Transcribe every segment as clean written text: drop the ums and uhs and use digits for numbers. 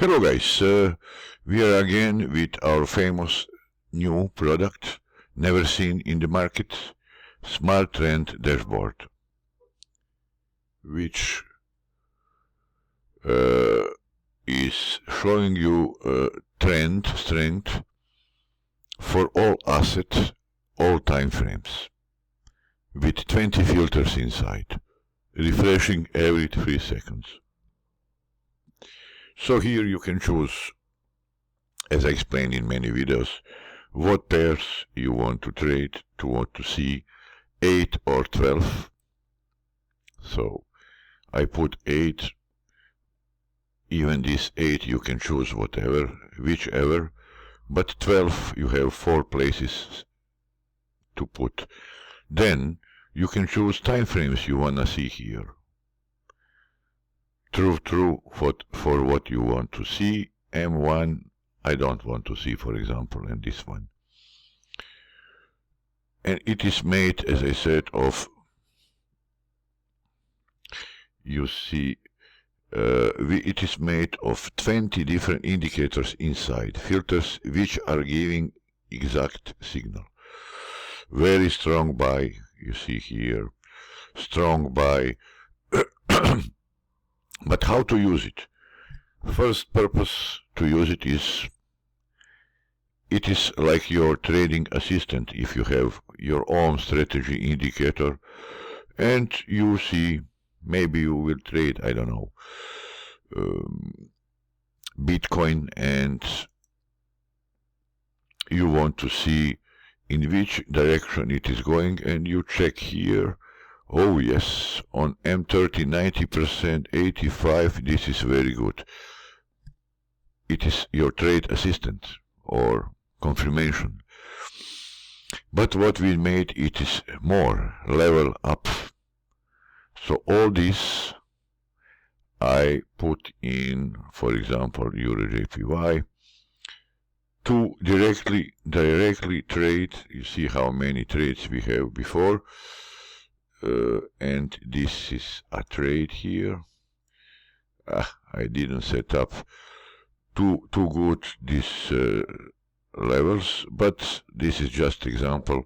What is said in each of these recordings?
Hello guys, we are again with our famous new product, never seen in the market, Smart Trend Dashboard, which is showing you trend strength for all assets, all time frames, with 20 filters inside, refreshing every 3 seconds. So here you can choose, as I explained in many videos, what pairs you want to trade, to see 8 or 12. So I put 8, even this 8 you can choose whatever, whichever, but 12 you have 4 places to put. Then you can choose time frames you wanna see here. True for what you want to see. M1 I don't want to see, for example, and this one. And it is made, as I said, of, you see, it is made of 20 different indicators inside, filters which are giving exact signal. Very strong buy, you see here, strong buy. But how to use it? First purpose to use it is like your trading assistant. If you have your own strategy indicator and you see, maybe you will trade, I don't know, Bitcoin, and you want to see in which direction it is going, and you check here. Oh yes, on M30 90%, 85, this is very good. It is your trade assistant or confirmation. But what we made, it is more level up. So all this I put in, for example, Euro JPY, to directly trade. You see how many trades we have before. And this is a trade here. I didn't set up too good these levels, but this is just example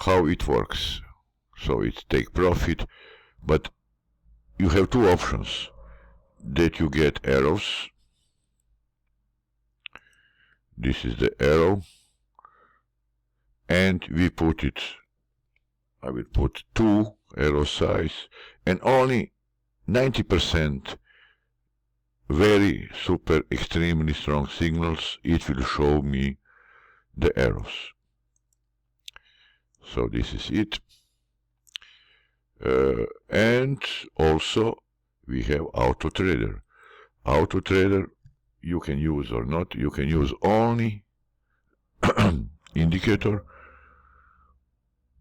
how it works. So it's take profit, but you have two options, that you get arrows. This is the arrow, and we put it, I will put 2 arrow size, and only 90% very super extremely strong signals, it will show me the arrows. So this is it. And also we have auto trader. Auto trader you can use or not, you can use only indicator.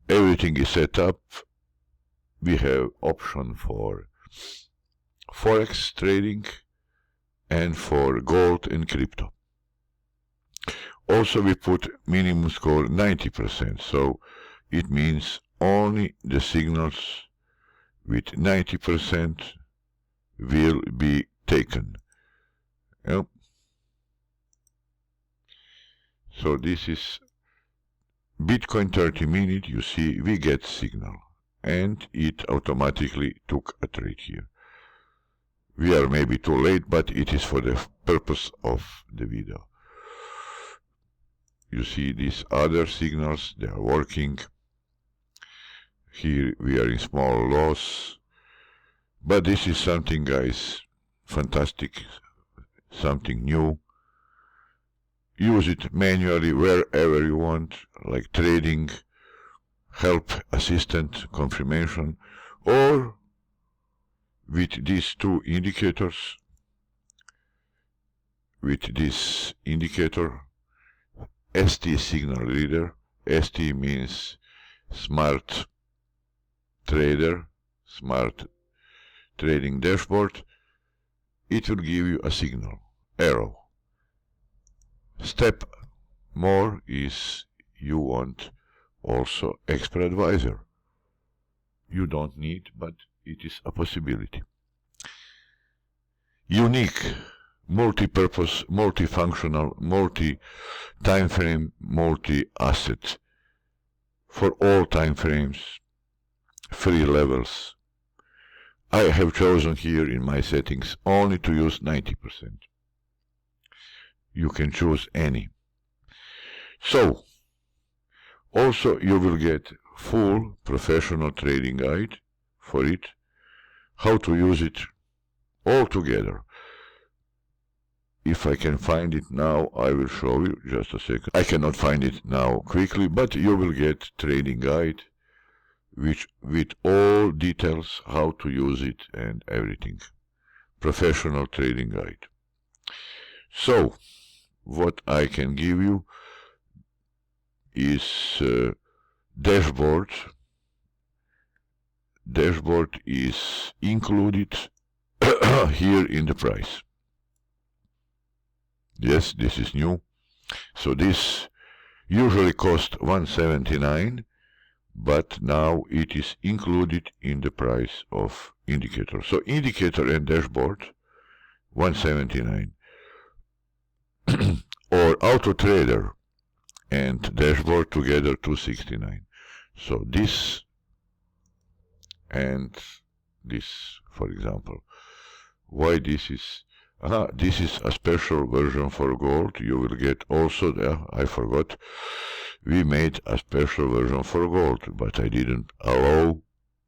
Everything is set up. We have option for forex trading and for gold and crypto. Also we put minimum score 90%, so it means only the signals with 90% will be taken. Yep. So this is Bitcoin 30 minutes, you see we get signal, and it automatically took a trade here. We are maybe too late, but it is for the purpose of the video. You see these other signals, they are working. Here we are in small loss, but this is something, guys, fantastic, something new. Use it manually wherever you want, like trading, help assistant, confirmation, or with these two indicators, with this indicator, ST signal reader. ST means smart trader, smart trading dashboard. It will give you a signal, arrow. Step more is you want also expert advisor. You don't need, but it is a possibility. Unique multi-purpose, multifunctional, multi-time frame, multi-asset for all time frames, 3 levels. I have chosen here in my settings only to use 90%. You can choose any. So, also you will get full professional trading guide for it, how to use it all together. If I can find it now, I will show you. Just a second. I cannot find it now quickly, but you will get trading guide which with all details how to use it and everything. Professional trading guide. So, what I can give you is dashboard. Dashboard is included here in the price. Yes, this is new. So this usually costs $179, but now it is included in the price of indicator. So indicator and dashboard, $179. Or auto trader and dashboard together, $269. So this and this, for example. Why this is? This is a special version for gold. You will get also there, I forgot, we made a special version for gold, but I didn't allow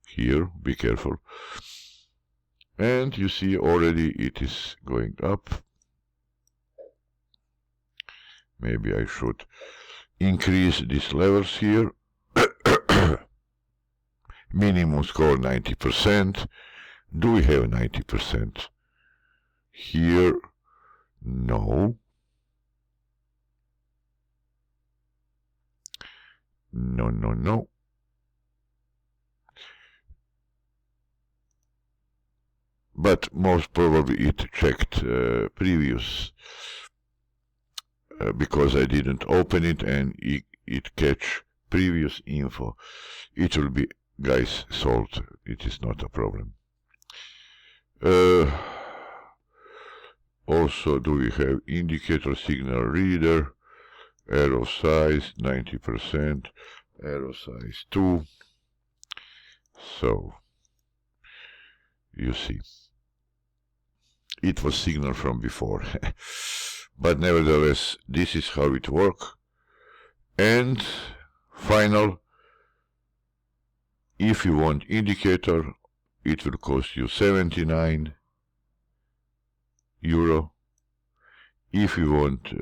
here, be careful. And you see already it is going up. Maybe I should increase these levels here. Minimum score 90%. Do we have 90%? Here, no. No. But most probably it checked previous because I didn't open it and it catch previous info. It will be, guys, solved. It is not a problem. Also, do we have indicator signal reader, arrow size 90%, arrow size 2. So, you see, it was signal from before. But nevertheless, this is how it works. And final, if you want indicator, it will cost you 79 euro. If you want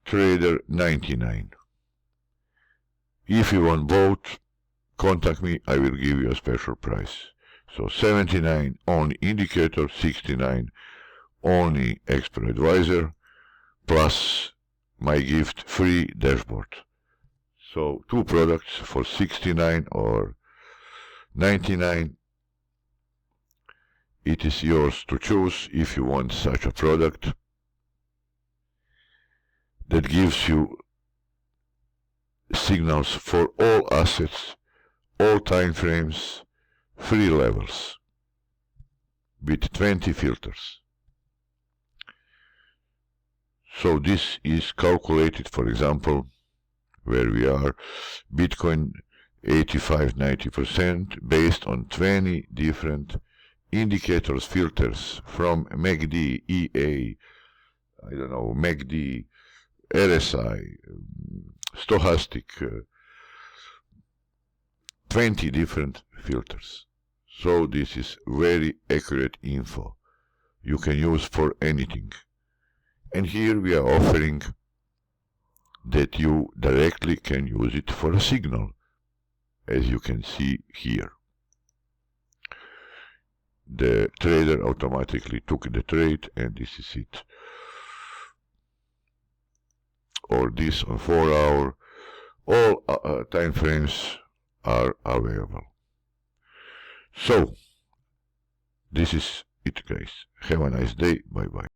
trader, 99. If you want both, contact me, I will give you a special price. So 79 only indicator, 69 only expert advisor, plus my gift free dashboard. So 2 products for 69 or 99. It is yours to choose if you want such a product that gives you signals for all assets, all time frames, 3 levels with 20 filters. So this is calculated, for example, where we are, Bitcoin 85-90% based on 20 different indicators, filters from MACD, EA, I don't know, MACD, RSI, stochastic, 20 different filters. So this is very accurate info you can use for anything. And here we are offering that you directly can use it for a signal, as you can see here. The trader automatically took the trade, and this is it. Or this on 4 hour, all time frames are available. So, this is it, guys. Have a nice day. Bye bye.